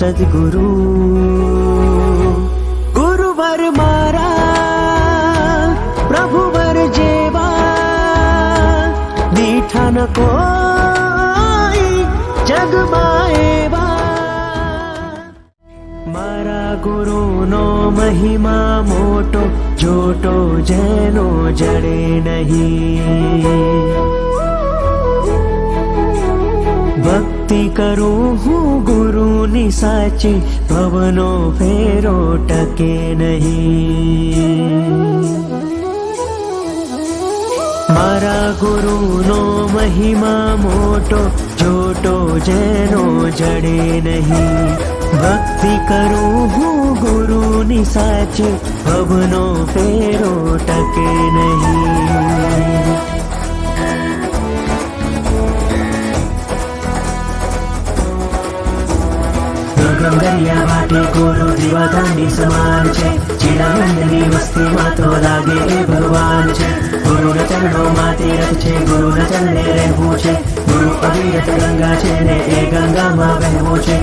સદગુરુ ગુરુવર મારા પ્રભુવર જેવા દીઠા ન કોઈ જગમાં એવા મારા ગુરુનો મહિમા મોટો જોટો જેનો જડે નહીં ભક્તિ કરું હું ગુરુની સાચી ભવનો ફેરો ટકે નહીં મારા ગુરુનો મહિમા મોટો જોટો જેનો જડે નહીં ભક્તિ કરું હું ગુરુની સાચી ભવનો ફેરો ટકે નહીં દરિયા વાટે ગુરુ દીવાદાનની સમાન છે ચિડાનંદની વસ્તીમાં તો લાગે એ ભગવાન છે ગુરુના ચરણોમાં તીરથ છે ગુરુના ચરણે રહેવું છે ગુરુ અવિરત ગંગા છે ને એ ગંગામાં વહેવું છે